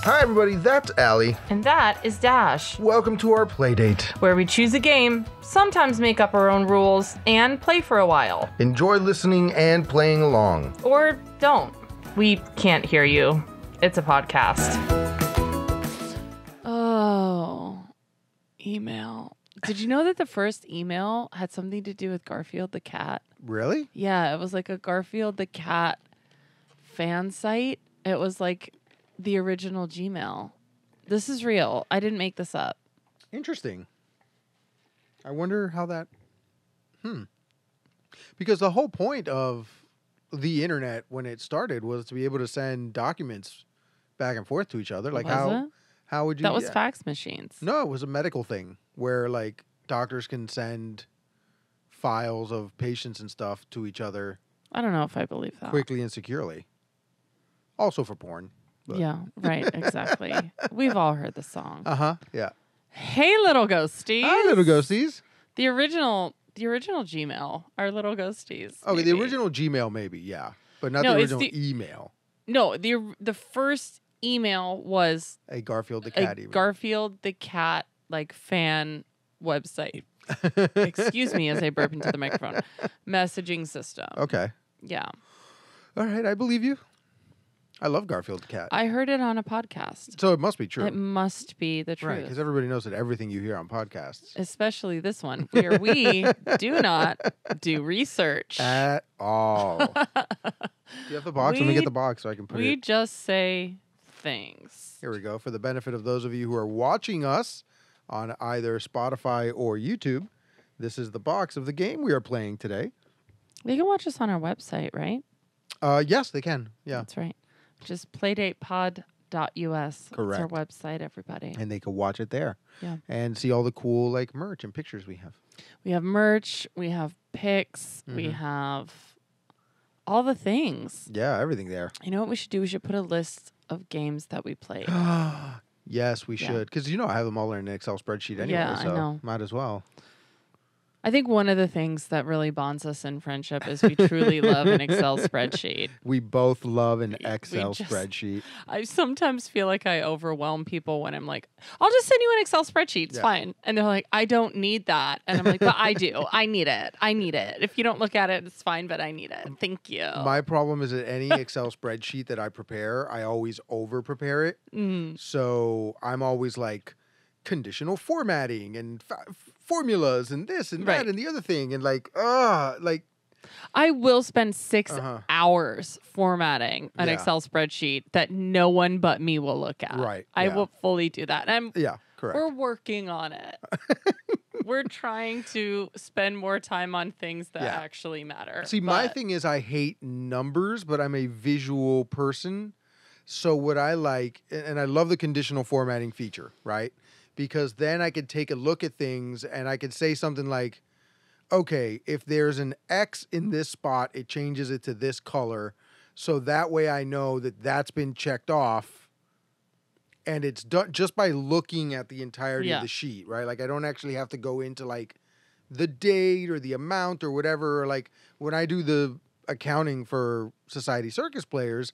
Hi everybody, that's Allie. And that is Dash, Welcome to our playdate. where we choose a game, sometimes make up our own rules, and play for a while. Enjoy listening and playing along. Or don't. We can't hear you. It's a podcast. Oh, email. Did you know that the first email had something to do with Garfield the cat? Really? Yeah, it was like a Garfield the cat fan site. It was like the original Gmail. This is real. I didn't make this up. Interesting. I wonder how that... Because the whole point of the internet when it started was to be able to send documents back and forth to each other. Like Was it? how would you... That was fax machines. No, it was a medical thing where like doctors can send files of patients and stuff to each other I don't know if I believe that. quickly and securely. Also for porn. But. Yeah, right, exactly. We've all heard the song. Uh-huh, yeah. Hey, little ghosties. Hi, little ghosties. The original Gmail, our little ghosties. Okay, the maybe. original Gmail maybe, yeah. But not No, the it's original the- email. No, the first email was A Garfield the cat a email. Garfield the cat like fan website. Excuse me as I burp into the microphone. Messaging system. Okay. Yeah. All right, I believe you. I love Garfield the cat. I heard it on a podcast. So it must be true. It must be the Right, truth. because everybody knows that everything you hear on podcasts. Especially this one, where we do not do research. At all. Do you have the box? Let me get the box so I can put We it. just say things. Here we go. For the benefit of those of you who are watching us on either Spotify or YouTube, this is the box of the game we are playing today. They can watch us on our website, right? Yes, they can. Yeah. That's right. Just playdatepod.us. Correct. It's our website, everybody. And they can watch it there. Yeah. And see all the cool like merch and pictures we have. We have merch. We have pics. We Mm-hmm. have all the things. Yeah, everything there. You know what we should do? We should put a list of games that we played. Yes, we Yeah. should. Because I have them all in an Excel spreadsheet anyway. Yeah, I so know. might as well. I think one of the things that really bonds us in friendship is we truly love an Excel spreadsheet. We both love an Excel just- spreadsheet. I sometimes feel like I overwhelm people when I'm like, I'll just send you an Excel spreadsheet. It's Yeah. fine. And they're like, I don't need that. And I'm like, but I do. I need it. I need it. If you don't look at it, it's fine, but I need it. Thank you. My problem is that any Excel spreadsheet that I prepare, I always over prepare it. So I'm always like conditional formatting and formulas and this and that Right. and the other thing. And like, I will spend 6 Uh-huh. hours formatting an Yeah. Excel spreadsheet that no one but me will look at. Right, I yeah. will fully do that. And yeah, correct. we're working on it. We're trying to spend more time on things that Yeah. actually matter. See, my But- thing is I hate numbers, but I'm a visual person. So what I like, and I love the conditional formatting feature, right? Because then I could take a look at things and I could say something like, okay, if there's an X in this spot, it changes it to this color. So that way I know that that's been checked off. And it's done just by looking at the entirety of Yeah. the sheet, right? Like I don't actually have to go into like the date or the amount or whatever. Or like when I do the accounting for Society Circus players,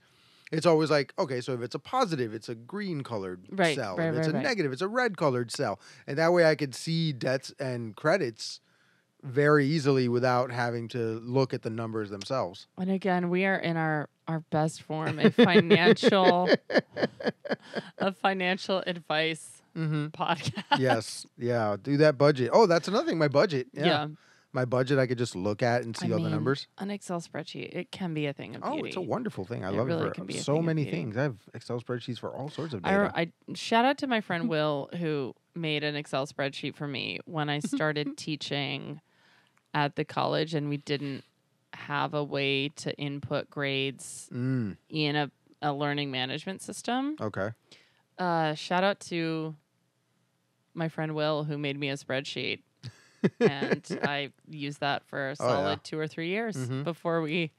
it's always like, okay, so if it's a positive, it's a green colored Right, cell. right, If it's right, a right. negative, it's a red colored cell. And that way I could see debts and credits very easily without having to look at the numbers themselves. And again, we are in our best form, a financial advice podcast. Yes. Yeah. Do that budget. Oh, that's another thing. My budget. Yeah. Yeah. My budget I could just look at and see all the numbers. An Excel spreadsheet, it can be a thing of beauty. Oh, it's a wonderful thing. I It love really it can for be a so thing of many beauty. things. I have Excel spreadsheets for all sorts of data. I shout out to my friend Will who made an Excel spreadsheet for me when I started teaching at the college and we didn't have a way to input grades in a learning management system. Okay. Shout out to my friend Will who made me a spreadsheet. And I used that for a solid 2 or 3 years before we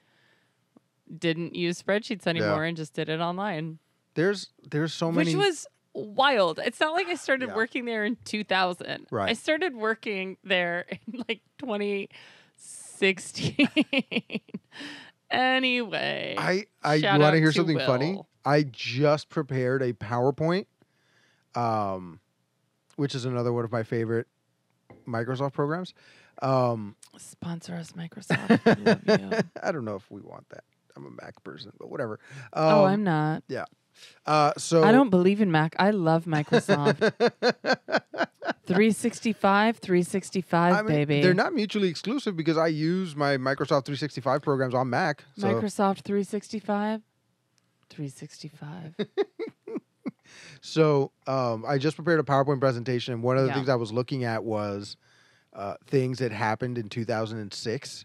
didn't use spreadsheets anymore and just did it online. There's so many. Which was wild. It's not like I started Yeah. working there in 2000. Right. I started working there in like 2016. Anyway. I shout you want out to hear to something funny? Will. I just prepared a PowerPoint, which is another one of my favorite Microsoft programs. Sponsor us, Microsoft. We love you. I don't know if we want that. I'm a Mac person, but whatever. I'm not. Yeah. So I don't believe in Mac. I love Microsoft. 365, I mean, baby. they're not mutually exclusive because I use my Microsoft 365 programs on Mac. So. Microsoft 365. 365. So I just prepared a PowerPoint presentation, and one of the Yeah. things I was looking at was things that happened in 2006.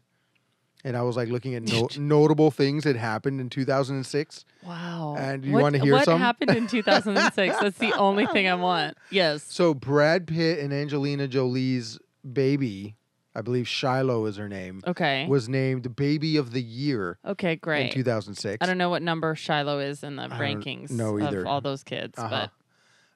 And I was like looking at notable things that happened in 2006. Wow. And you want to hear what some? What happened in 2006? That's the only thing I want. Yes. So Brad Pitt and Angelina Jolie's baby, I believe Shiloh is her name, Okay. was named Baby of the Year Okay, great. in 2006. I don't know what number Shiloh is in the don't rankings know either. of all those kids, but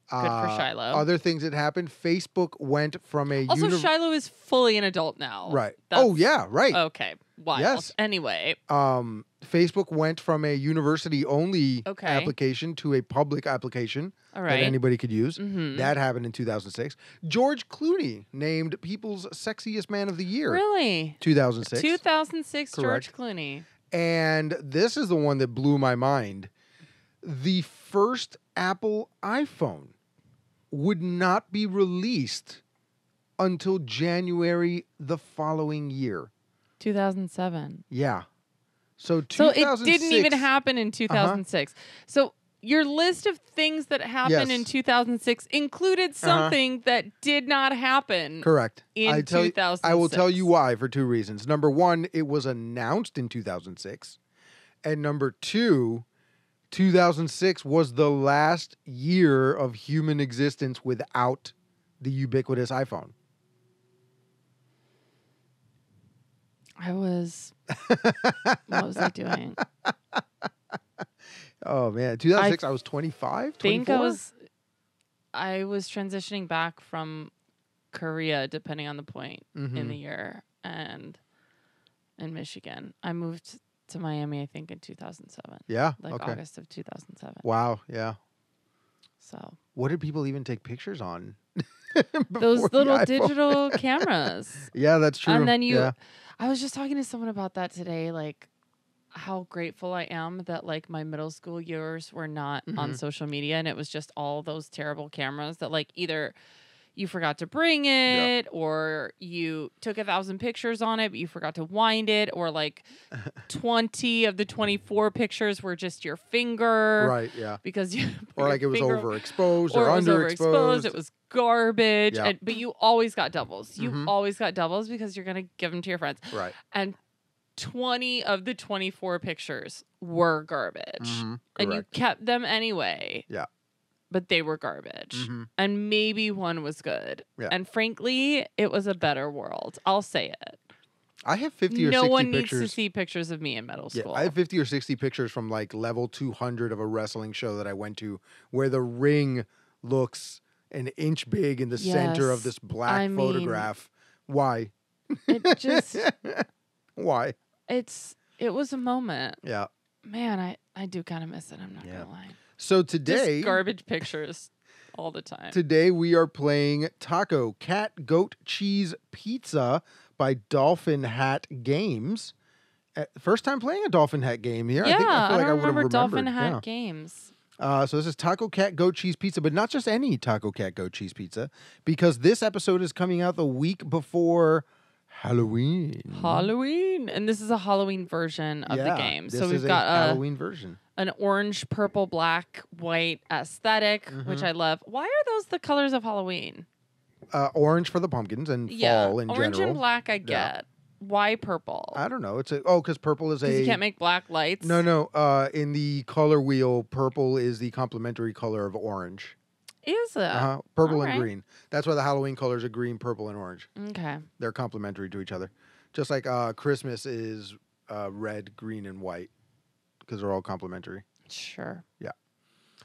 good for Shiloh. Other things that happened, Facebook went from a... Also, Shiloh is fully an adult now. Right. That's- Oh, yeah, right. Okay. Wild. Yes. Anyway. Facebook went from a university-only Okay. application to a public application All that right. anybody could use. Mhm. That happened in 2006. George Clooney named People's Sexiest Man of the Year. Really? 2006. 2006 Correct. George Clooney. And this is the one that blew my mind. The first Apple iPhone would not be released until January the following year. 2007. Yeah. So So 2006. it didn't even happen in 2006. So your list of things that happened in Yes. 2006 included something that did not happen. Correct. in I will tell 2006. you why for two reasons. Number one, it was announced in 2006. And number two, 2006 was the last year of human existence without the ubiquitous iPhone. What was I doing? Oh, man. 2006, I was 25, 24? I was transitioning back from Korea, depending on the point in the year, and in Michigan. I moved to Miami, I think, in 2007. Yeah. Like Okay. August of 2007. Wow. Yeah. So What did people even take pictures on? those before the little iPhone? digital cameras. Yeah, that's true. And then Yeah. I was just talking to someone about that today, like how grateful I am that like my middle school years were not on social media, and it was just all those terrible cameras that like either you forgot to bring it or you took 1,000 pictures on it, but you forgot to wind it, or like 20 of the 24 pictures were just your finger. Right. Yeah. Because you put Or your like it was finger- overexposed or or it was underexposed. It was garbage. Yeah. But you always got doubles. You Mhm. always got doubles because you're going to give them to your friends. Right. And 20 of the 24 pictures were garbage. Mhm. And you Correct. kept them anyway. Yeah. But they were garbage. Mhm. And maybe one was good. Yeah. And frankly, it was a better world. I'll say it. I have 50 or No 60 one pictures. needs to see pictures of me in middle Yeah, school. I have 50 or 60 pictures from like level 200 of a wrestling show that I went to where the ring looks an inch big in the center of Yes, this black I mean- photograph. Why? It just, Why? it was a moment. Yeah. Man, I do kind of miss it. I'm not Yeah. gonna lie. So today, Just garbage pictures all the time. today we are playing Taco Cat Goat Cheese Pizza by Dolphin Hat Games. First time playing a Dolphin Hat game here. Yeah, I feel like I don't would have remember Dolphin remembered. Hat Yeah. Games. So this is Taco Cat Goat Cheese Pizza, but not just any Taco Cat Goat Cheese Pizza, because this episode is coming out the week before Halloween. Halloween, and this is a Halloween version of the game. This So is we've a got Halloween version. an orange, purple, black, white aesthetic, which I love. Why are those the colors of Halloween? Orange for the pumpkins and Yeah, fall in orange general. and black I Yeah. get. Why purple? I don't know. It's because purple is Because a you can't make black lights. no. In the color wheel, purple is the complementary color of orange. Is it? Purple and alright. green. That's why the Halloween colors are green, purple, and orange. Okay. They're complementary to each other. Just like Christmas is red, green, and white because they're all complementary. Sure.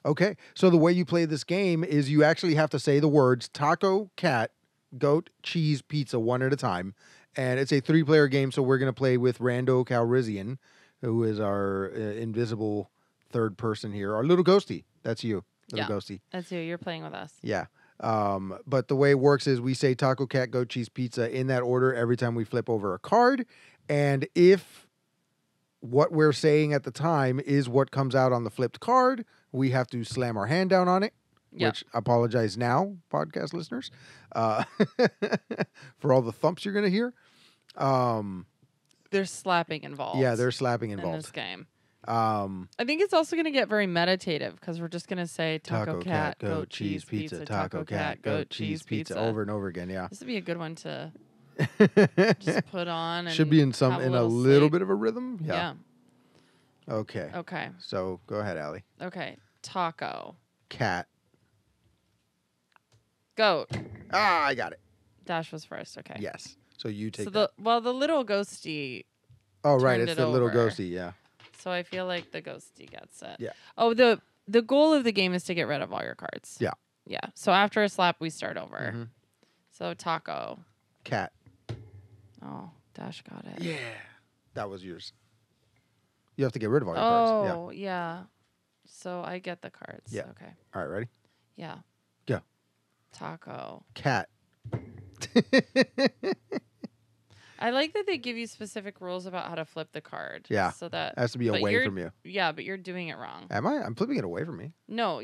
Okay, so the way you play this game is you actually have to say the words taco, cat, goat, cheese, pizza one at a time. And it's a 3-player game, so we're going to play with Rando Calrissian, who is our invisible third person here. Our little ghosty. That's you, little Yeah. ghosty. That's you. You're playing with us. Yeah. But the way it works is we say taco, cat, goat, cheese, pizza in that order every time we flip over a card. And if what we're saying at the time is what comes out on the flipped card, we have to slam our hand down on it. Yep. Which apologize now, podcast listeners, for all the thumps you're going to hear. There's slapping involved. Yeah, there's slapping in involved. this game. I I think it's also going to get very meditative because we're just going to say taco, cat, goat, cheese, pizza, taco, cat, goat, cheese, pizza. over and over again. Yeah, This would be a good one to just put on. And should be in have a little sleep. bit of a rhythm. Yeah. Okay. Okay. So go ahead, Allie. Okay. Taco. Cat. Goat. Ah, I got it. Dash was first. Okay. Yes. So you take. So that. the little ghosty. Oh right, turned it's it the little over. ghosty. Yeah. So I feel like the ghosty gets it. Yeah. Oh, the goal of the game is to get rid of all your cards. Yeah. Yeah. So after a slap, we start over. Mhm. So taco. Cat. Oh, Dash got it. Yeah. That was yours. You have to get rid of all your cards. Yeah. Oh, yeah. So I get the cards. Yeah. Okay. All right, ready? Yeah. Go. Taco. Cat. I like that they give you specific rules about how to flip the card. Yeah. So that Has to be but away you're- from you. Yeah, but you're doing it wrong. Am I? I'm flipping it away from me. No,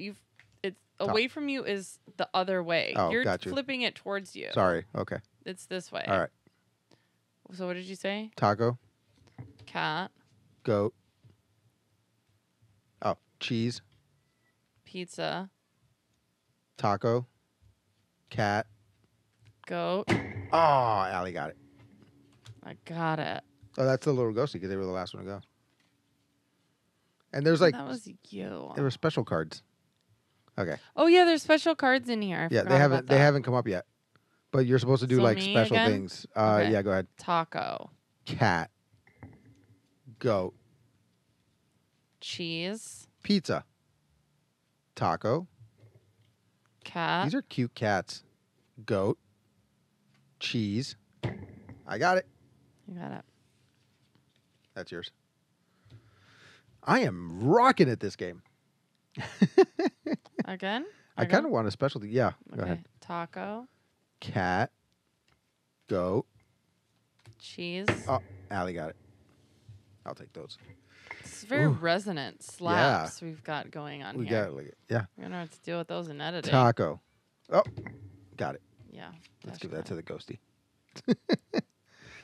it's away from you is the other way. Oh, You're got you. flipping it towards you. Sorry. Okay. It's this way. All right. So what did you say? Taco. Cat, Goat. Oh, cheese. pizza, Taco. Cat. goat. Oh, Allie got it. I got it. Oh, that's the little ghosty because they were the last one to go. And there's like that was you. there were special cards. Okay. Oh yeah, there's special cards in here. I Yeah, forgot they about haven't that. come up yet. But you're supposed to do So like me special again? things. Okay. Yeah, go ahead. Taco, Cat. Goat. cheese, Pizza. Taco. cat. These are cute cats. Goat. Cheese. I got it. You got it. That's yours. I am rocking at this game. Again? I kind of want a specialty. Yeah, go Okay. ahead. Taco, Cat. Goat. cheese. Oh, Allie got it. I'll take those. It's very Ooh. resonant slaps we've got going on We here. got it. Like, yeah. We're gonna have to deal with those in editing. Taco. Oh, got it. Yeah. Let's Dash give got that to it. the ghosty.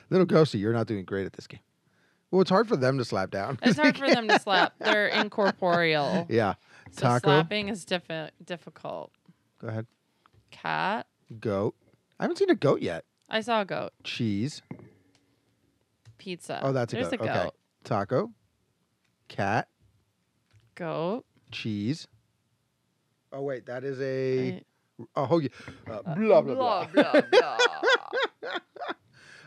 Little ghosty, you're not doing great at this game. Well, it's hard for them to slap down. It's hard for them to slap. They're incorporeal. Yeah. So Taco. slapping is difficult. Go ahead. Cat. Goat. I haven't seen a goat yet. I saw a goat. Cheese. Pizza. Oh, that's a There's goat. a goat. Okay. Taco. Cat. Goat. Cheese. Oh, wait. That is a... I- Oh, hoagie. Blah, blah, blah. blah, blah.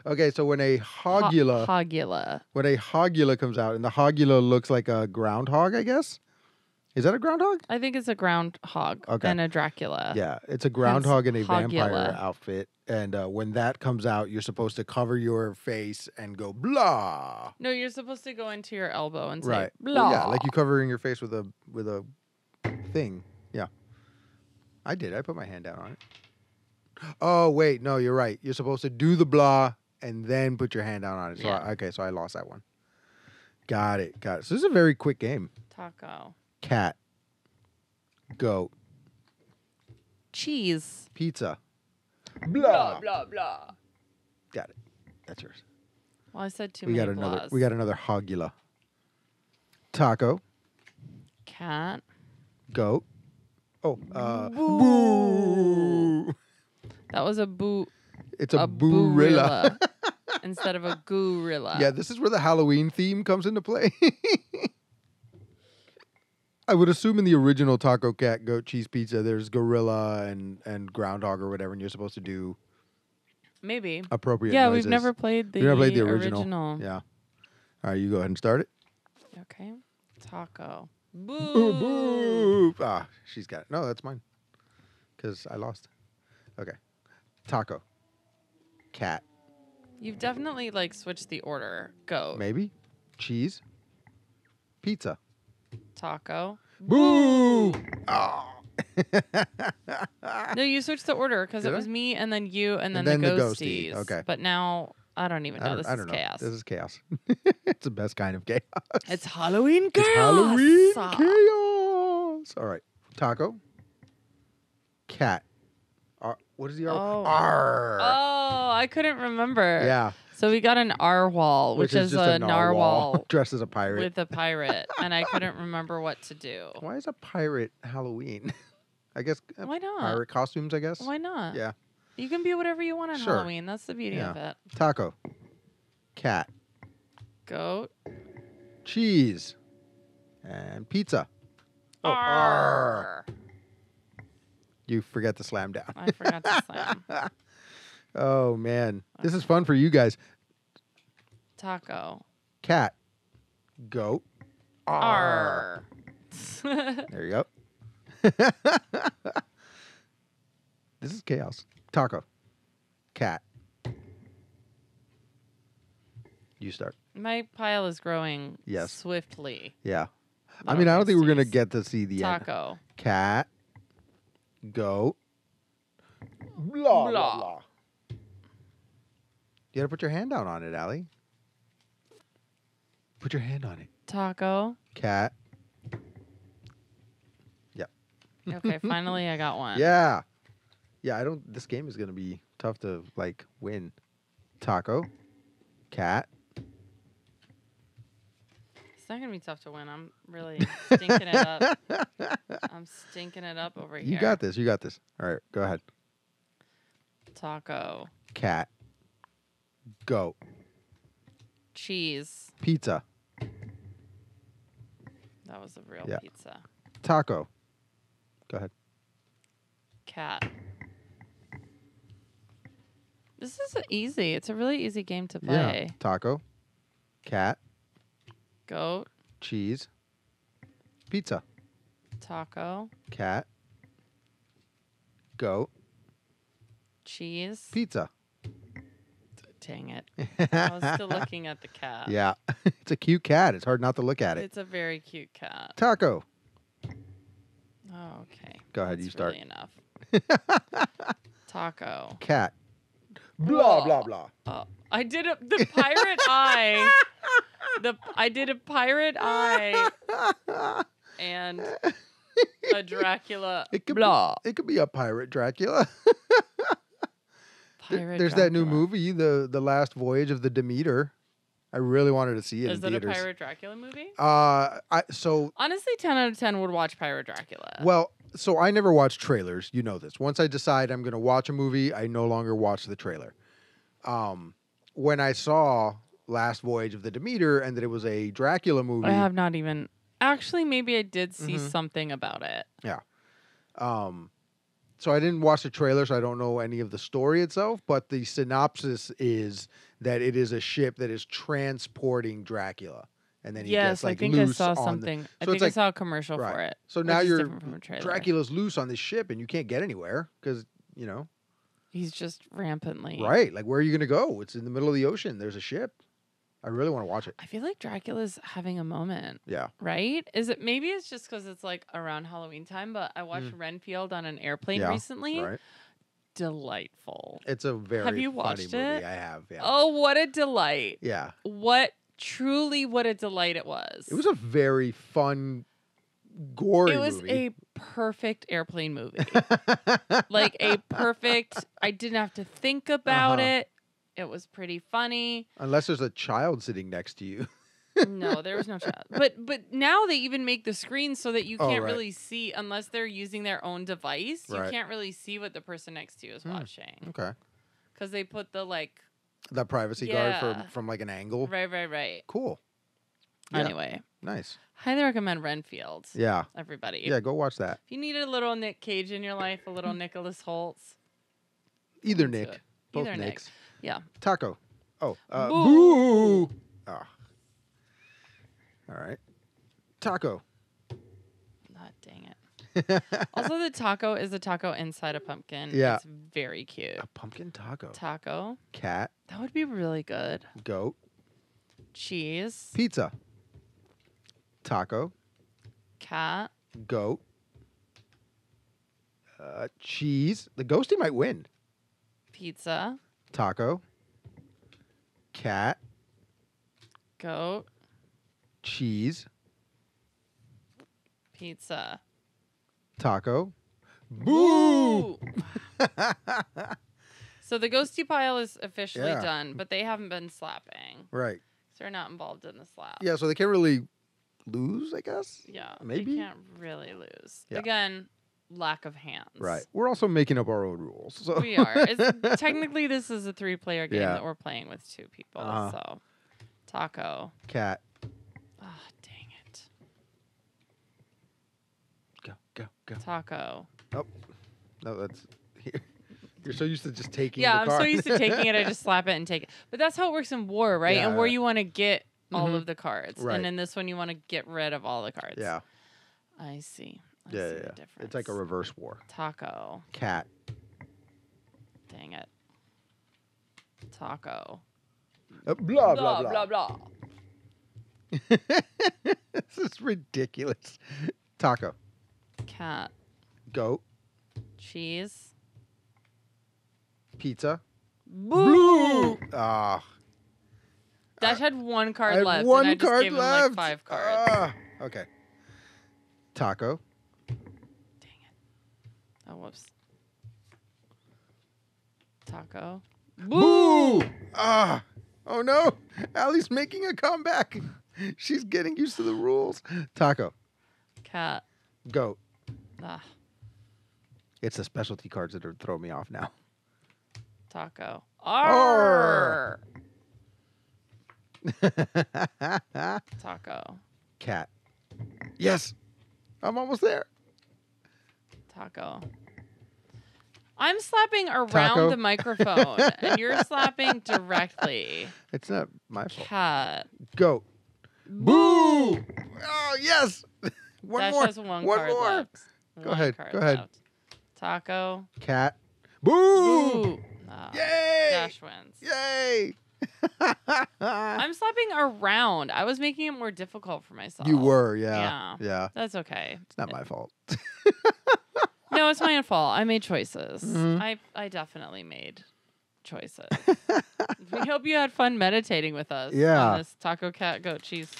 Okay, so when a hogula... Hogula. when a hogula comes out, and the hogula looks like a groundhog, I guess? Is that a groundhog? I think it's a groundhog Okay. and a Dracula. Yeah, it's a groundhog in a vampire hogula. outfit. And when that comes out, you're supposed to cover your face and go blah. No, you're supposed to go into your elbow and say Right. blah. Well, yeah, like you covering your face with a thing. Yeah. I did. I put my hand down on it. Oh, wait. No, you're right. You're supposed to do the blah and then put your hand down on it. So Yeah. so I lost that one. Got it. So this is a very quick game. Taco. Cat. Goat. Cheese. Pizza. Blah. blah blah. Got it. That's yours. Well, I said too We many got another. blahs. We got another hogula. Taco. Cat. Goat. Oh. Boo. Boo. That was a boo. It's a boorilla instead of a gorilla. Yeah, this is where the Halloween theme comes into play. I would assume in the original taco, cat, goat, cheese pizza, there's gorilla and groundhog or whatever, and you're supposed to do Maybe. appropriate Yeah, noises. we've never played the, We've never played the original. Yeah. All right, you go ahead and start it. Okay. Taco. Boo, Boo. boo. Ah, she's got it. No, that's mine. Because I lost. Okay. Taco. Cat. You've definitely like switched the order. Goat. Maybe. Cheese. Pizza. Taco. Boo! Oh. No, you switched the order because it Did I? was me and then you and then, then the the ghosties. ghostie. Okay. But now I don't even know. This is chaos. This is chaos. It's the best kind of chaos. It's Halloween chaos. It's Halloween chaos. All right. Taco. Cat. What is the R? Oh. R. Oh, I couldn't remember. Yeah. So we got an R-wall, which is just a narwhal dressed as a pirate. with a pirate, and I couldn't remember what to do. Why is a pirate Halloween? I guess. Why not? Pirate costumes, I guess. Why not? Yeah. You can be whatever you want on Sure. Halloween. That's the beauty of it. Taco. Cat. Goat. Cheese. And pizza. Oh, Arr. You forget to slam down. I forgot to slam. Oh, man. This is fun for you guys. Taco. Cat. Goat. Arr. There you go. This is chaos. Taco. Cat. You start. My pile is growing Yes. swiftly. Yeah. No I mean, I don't think we're going to ghosties. get to see the end. Taco. Cat. Goat. Blah, blah, Blah. blah. You got to put your hand down on it, Allie. Put your hand on it. Taco. Cat. Yep. Okay, finally I got one. Yeah. Yeah, this game is going to be tough to, like, win. Taco. Cat. It's not going to be tough to win. I'm really stinking it up. I'm stinking it up over here. You got this. You got this. All right, go ahead. Taco. Cat. Goat. Cheese. Pizza. That was a real Yeah. pizza. Taco. Go ahead. Cat. This is easy. It's a really easy game to play. Yeah. Taco. Cat. Goat. Cheese. Pizza. Taco. Cat. Goat. Cheese. Pizza. Dang it. I was still looking at the cat. Yeah. It's a cute cat. It's hard not to look at it. It's a very cute cat. Taco. Oh, okay. Go ahead. That's You start. really enough. Taco. Cat. Blah, blah, blah. Oh, I did the pirate eye. I did a pirate eye and a Dracula. It could blah. It could be a pirate Dracula. Pirate There's that new Dracula. movie, the Last Voyage of the Demeter. I really wanted to see it Is in that theaters. a Pirate Dracula movie? So Honestly, 10 out of 10 would watch Pirate Dracula. well, so I never watch trailers. You know this. Once I decide I'm going to watch a movie, I no longer watch the trailer. When I saw Last Voyage of the Demeter and that it was a Dracula movie, I have not even. Actually, maybe I did see Mhm. something about it. so I didn't watch the trailer, so I don't know any of the story itself. But the synopsis is that it is a ship that is transporting Dracula, and then he Yes, gets like I think I loose saw on something. The, I so think it's I like, saw a commercial right. for it. So which now is you're different from a trailer. Dracula's loose on this ship, and you can't get anywhere because He's just rampantly. right. Like where are you going to go? It's in the middle of the ocean. There's a ship. I really want to watch it. I feel like Dracula's having a moment, Yeah. right? Is it? Maybe it's just because it's like around Halloween time. But I watched Renfield on an airplane Yeah, recently. Right. Delightful. It's a very Have you funny watched movie. it? I have. Yeah. Oh, what a delight! Yeah. What a delight it was. It was a very fun, gory It was movie. a perfect airplane movie. Like a perfect. I didn't have to think about Uh-huh. it. It was pretty funny. Unless there's a child sitting next to you. No, there was no child. But now they even make the screen so that you Oh, can't right. really see unless they're using their own device. You Right. can't really see what the person next to you is watching Okay. because they put the like That privacy guard Yeah. from like an angle. right. Cool. Yeah. Anyway, Nice. highly recommend Renfield. Yeah. Everybody. Yeah. Go watch that. If you need a little Nick Cage in your life, a little Nicholas Holtz. Either into Nick. it. Both Either Nick. Nicks. Yeah. Taco. Oh. Boo. Boo. Ah. All right. Taco. Ah, dang it. Also, the taco is a taco inside a pumpkin. Yeah. It's very cute. A pumpkin taco. Taco. Cat. That would be really good. Goat. Cheese. Pizza. Taco. Cat. Goat. Cheese. The ghosty might win. Pizza. Taco. Cat. Goat. Cheese. Pizza. Taco. Boo! So the ghosty pile is officially Yeah. done, but they haven't been slapping. Right. So they're not involved in the slap. Yeah, so they can't really lose, I guess. Yeah. Maybe? They can't really lose. Yeah. Again, lack of hands. Right. We're also making up our own rules. So We are. Technically, this is a 3-player game Yeah. that we're playing with 2 people. Uh-huh. So, Taco. Cat. Oh, dang it. Go. Taco. Oh. No, that's here. You're so used to just taking Yeah, the I'm card. so used to taking it, I just slap it and take it. But that's how it works in war, right? Yeah, In war, yeah. you want to get all Mhm. of the cards. Right. And in this one, you want to get rid of all the cards. Yeah. I see. I Yeah, see yeah. the difference. It's like a reverse war. Taco. Cat. Dang it. Taco. Blah, blah, blah. blah, blah. This is ridiculous. Taco. Cat. Goat. Cheese. Pizza. Boo! Ah. Dash had 1 card I had left, one and I just card gave him left. like 5 cards. Ah. Okay. Taco. Dang it. Oh, whoops. Taco. Boo! Ah. Oh no. Allie's making a comeback. She's getting used to the rules. Taco. Cat. Goat. Ah, It's the specialty cards that are throwing me off now. taco. Arr. Arr. Taco. Cat. Yes. I'm almost there. Taco. I'm slapping around Taco. the microphone, and you're slapping directly. It's not my fault. Cat. Goat. Boo! Oh, yes. One Dash more. has 1 One card more. left. Go 1 ahead, card go ahead. left. Taco. Cat. Boo! Boo. Ah, Yay! Dash wins. Yay! I'm slapping around. I was making it more difficult for myself. You were, yeah. Yeah. That's okay. It's not my fault. No, it's my own fault. I made choices. Mhm. I definitely made choices. We hope you had fun meditating with us Yeah. on this taco, cat, goat, cheese.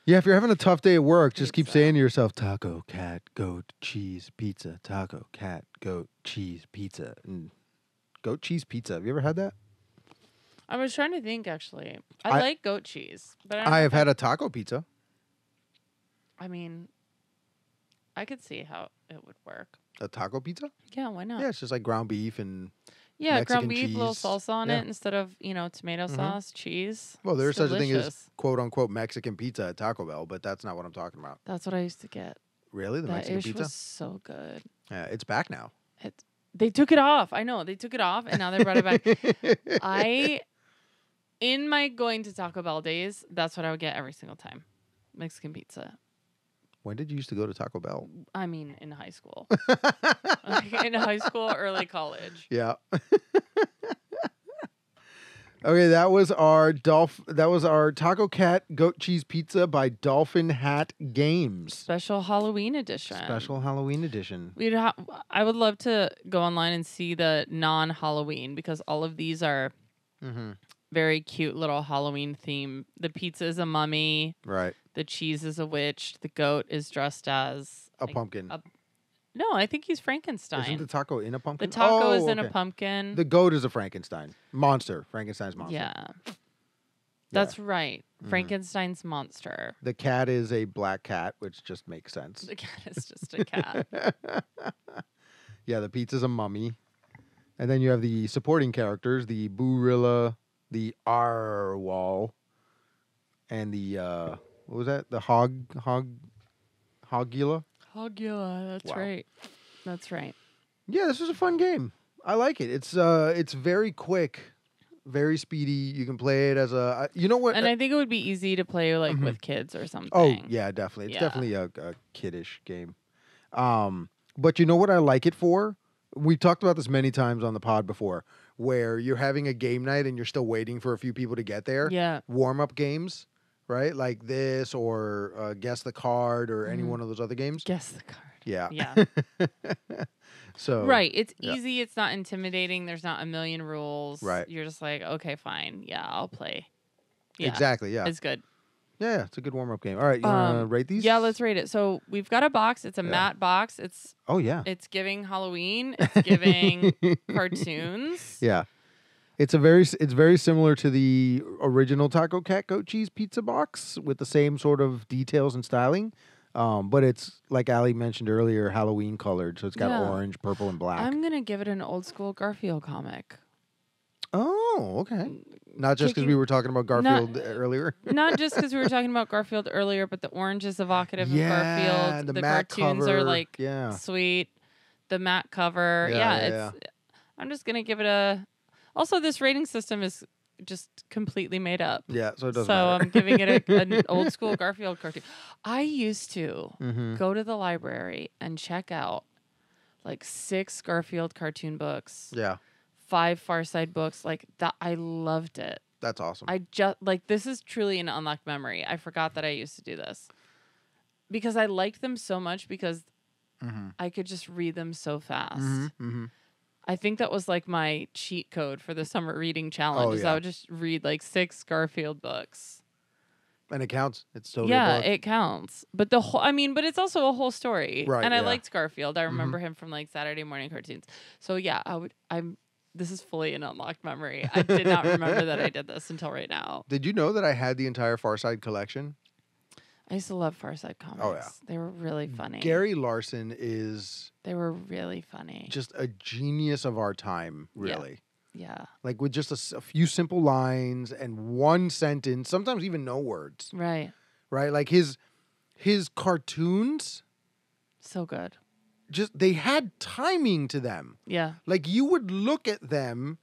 Yeah, if you're having a tough day at work, just keep Pizza. saying to yourself, taco, cat, goat, cheese, pizza. Taco, cat, goat, cheese, pizza. And goat cheese pizza. Have you ever had that? I was trying to think, actually. I I- like goat cheese, but I don't I know have if had a taco pizza. I mean, I could see how it would work. A taco pizza? Yeah, why not? Yeah, it's just like ground beef and Yeah, Mexican ground beef, little cheese. salsa on Yeah. it instead of, tomato Mhm. sauce, cheese. well, there's It's such a thing as delicious. quote unquote Mexican pizza at Taco Bell, but that's not what I'm talking about. That's what I used to get. Really? The That Mexican ish pizza? was so good. Yeah, it's back now. They took it off. I know. They took it off and now they brought it back. In my going to Taco Bell days, that's what I would get every single time. Mexican pizza. When did you used to go to Taco Bell? I mean, in high school. In high school, early college. Yeah. Okay, that was our Taco Cat Goat Cheese Pizza by Dolphin Hat Games. Special Halloween edition. Special Halloween edition. I would love to go online and see the non-Halloween because all of these are Mm-hmm. very cute little Halloween theme. The pizza is a mummy. Right. The cheese is a witch. The goat is dressed as A pumpkin. No, I think he's Frankenstein. Isn't the taco in a The pumpkin? taco is in a okay. pumpkin. The goat is a Frankenstein. Monster. Frankenstein's monster. Yeah. That's right. Mhm. Frankenstein's monster. The cat is a black cat, which just makes sense. The cat is just a cat. Yeah, the pizza's a mummy. And then you have the supporting characters, the Boorilla, the Arwal, and the what was that? The Hoggula? Hogula, that's Wow. right. That's right. Yeah, this is a fun game. I like it. It's very quick, very speedy. You can play it as a you know what? And I think it would be easy to play like Mhm. with kids or something. Oh, yeah, definitely. It's Yeah. definitely a kiddish game. But you know what I like it for? We've talked about this many times on the pod before, where you're having a game night and you're still waiting for a few people to get there. Yeah. Warm-up games, right? Like this or Guess the Card or any one of those other games. Guess the card. Yeah. Yeah. So Right. It's yeah. easy. It's not intimidating. There's not a million rules. Right. You're just like, okay, fine. Yeah, I'll play. Yeah. Exactly. Yeah. It's good. Yeah. It's a good warm up game. All right. You want to rate these? Yeah, let's rate it. So we've got a box. It's a matte box. It's It's giving Halloween. It's giving cartoons. Yeah. It's very similar to the original Taco Cat Goat Cheese Pizza box with the same sort of details and styling. But it's, like Ali mentioned earlier, Halloween colored. So it's got orange, purple, and black. I'm going to give it an old school Garfield comic. Oh, okay. Not just because we were talking about Garfield earlier. Not just because we were talking about Garfield earlier, but the orange is evocative of Garfield. The matte cartoons cover. are like sweet. The matte cover. I'm just going to give it a... Also, this rating system is just completely made up. Yeah, so it doesn't So matter. I'm giving it an old school Garfield cartoon. I used to go to the library and check out like 6 Garfield cartoon books. Yeah. 5 Far Side books. Like that. I loved it. That's awesome. I just like this is truly an unlocked memory. I forgot that I used to do this because I liked them so much because I could just read them so fast. I think that was like my cheat code for the summer reading challenge. I would just read like 6 Garfield books. And it counts. It's totally it counts. But but it's also a whole story. Right, And I liked Garfield. I remember him from like Saturday morning cartoons. So yeah, this is fully an unlocked memory. I did not remember that I did this until right now. Did you know that I had the entire Far Side collection? I used to love Far Side comics. Oh, yeah. They were really funny. Gary Larson is... They were really funny. Just a genius of our time, really. Yeah. Like with just a few simple lines and one sentence, sometimes even no words. Right. Right? Like his cartoons... So good. Just they had timing to them. Yeah. Like you would look at them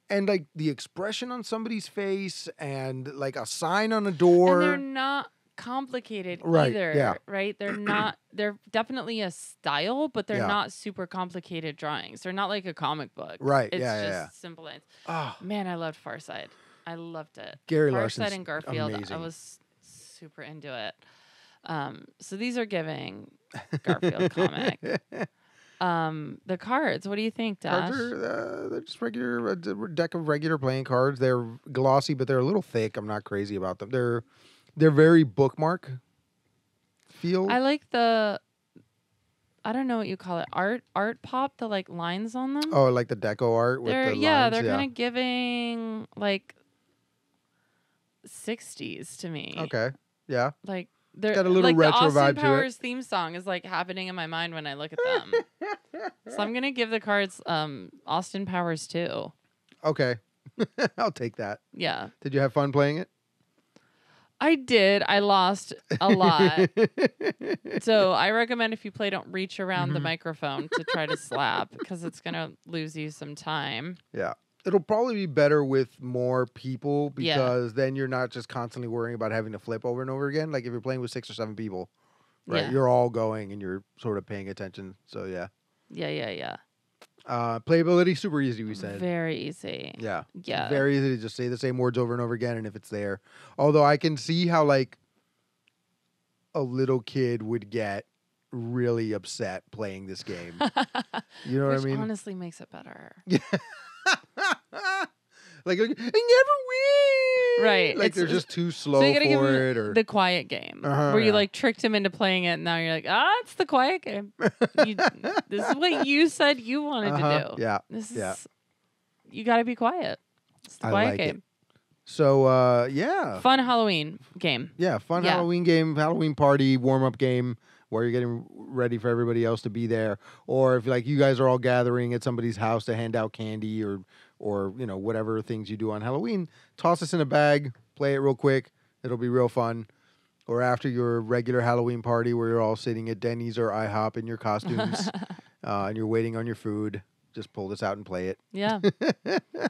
and like the expression on somebody's face and like a sign on a door. And they're not complicated either. Yeah. Right? They're definitely a style, but they're not super complicated drawings. They're not like a comic book. Right. It's just simple lines. Oh. Man, I loved Far Side. I loved it. Gary Far Larson's Side and Garfield. amazing. I was super into it. So these are giving Garfield comic. The cards. What do you think, Dash? Cards are they're just regular a deck of regular playing cards. They're glossy, but they're a little thick. I'm not crazy about them. They're very bookmark feel. I like I don't know what you call it. Art pop. The like lines on them. Oh, like the deco art with the lines. They're kind of giving like 60s to me. Okay. Yeah. Like they're got a little like retro the Austin vibe Powers to it. theme song is like happening in my mind when I look at them. So I'm gonna give the cards Austin Powers too. Okay. I'll take that. Yeah. Did you have fun playing it? I did. I lost a lot. So I recommend if you play, don't reach around the microphone to try to slap because it's gonna lose you some time. Yeah. It'll probably be better with more people because then you're not just constantly worrying about having to flip over and over again. Like if you're playing with 6 or 7 people, right? Yeah. You're all going and you're sort of paying attention. So yeah. Yeah. Playability, super easy, we said. Very easy. Yeah. Yeah. Very easy to just say the same words over and over again and if it's there. Although I can see how like a little kid would get really upset playing this game. You know what I mean? Honestly makes it better. Yeah. Like I never win. Right. Like they're just too slow so you gotta give for him it or the quiet game where you like tricked him into playing it and now you're like, it's the quiet game. This is what you said you wanted to do. Yeah. This is you gotta be quiet. It's the quiet game. So yeah. Fun Halloween game. Yeah, fun Halloween game, Halloween party, warm-up game where you're getting ready for everybody else to be there. Or if like you guys are all gathering at somebody's house to hand out candy or you know, whatever things you do on Halloween, toss this in a bag, play it real quick. It'll be real fun. Or after your regular Halloween party where you're all sitting at Denny's or IHOP in your costumes and you're waiting on your food, just pull this out and play it. Yeah.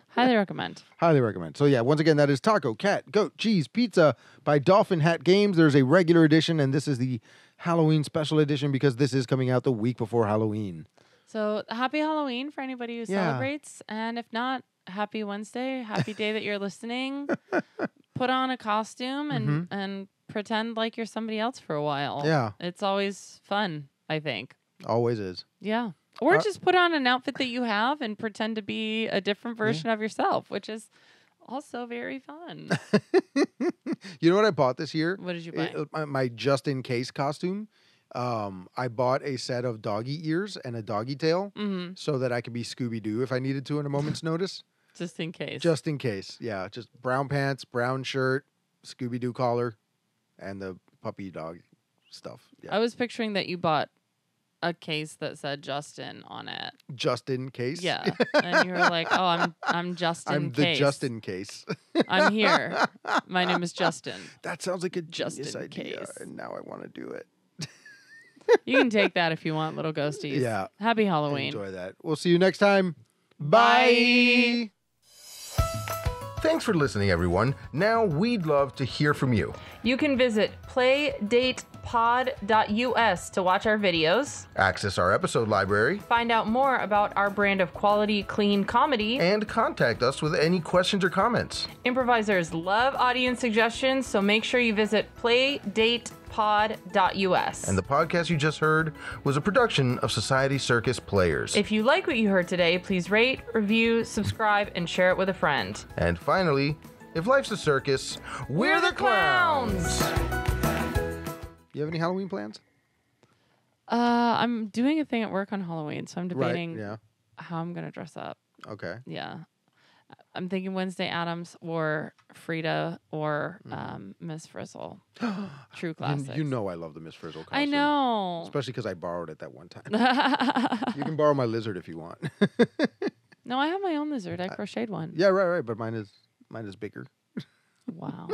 Highly recommend. Highly recommend. So yeah, once again, that is Taco, Cat, Goat, Cheese, Pizza by Dolphin Hat Games. There's a regular edition, and this is the Halloween special edition because this is coming out the week before Halloween. So happy Halloween for anybody who celebrates. And if not, happy Wednesday. Happy day that you're listening. put on a costume Mhm. and pretend like you're somebody else for a while. Yeah. It's always fun, I think. Always is. Yeah. Or Uh, just put on an outfit that you have and pretend to be a different version of yourself, which is also very fun. You know what I bought this year? What did you buy? My just in case costume. I bought a set of doggy ears and a doggy tail Mm-hmm. so that I could be Scooby Doo if I needed to in a moment's notice. Just in case. Just in case. Yeah. Just brown pants, brown shirt, Scooby Doo collar, and the puppy dog stuff. Yeah. I was picturing that you bought a case that said Justin on it. Just in case. Yeah. And you were like, oh, I'm just in I'm case. the just in case. I'm here. My name is Justin. That sounds like a Just genius in idea, case. and now I want to do it. You can take that if you want, little ghosties. Yeah. Happy Halloween. Enjoy that. We'll see you next time. Bye. Thanks for listening, everyone. Now we'd love to hear from you. You can visit playdatepod.us to watch our videos, Access our episode library, find out more about our brand of quality, clean comedy. and contact us with any questions or comments. Improvisers love audience suggestions, so make sure you visit playdatepod.us. And the podcast you just heard was a production of Society Circus Players. If you like what you heard today, please rate, review, subscribe, and share it with a friend. And finally, if life's a circus, we're the clowns. You have any Halloween plans? I'm doing a thing at work on Halloween, so I'm debating Right, yeah. how I'm going to dress up. Okay. Yeah. I'm thinking Wednesday Addams or Frida or Miss Frizzle. True classics. You know I love the Miss Frizzle costume. I know. Especially because I borrowed it that one time. You can borrow my lizard if you want. No, I have my own lizard. I crocheted one. Yeah, right, but mine is bigger. Wow.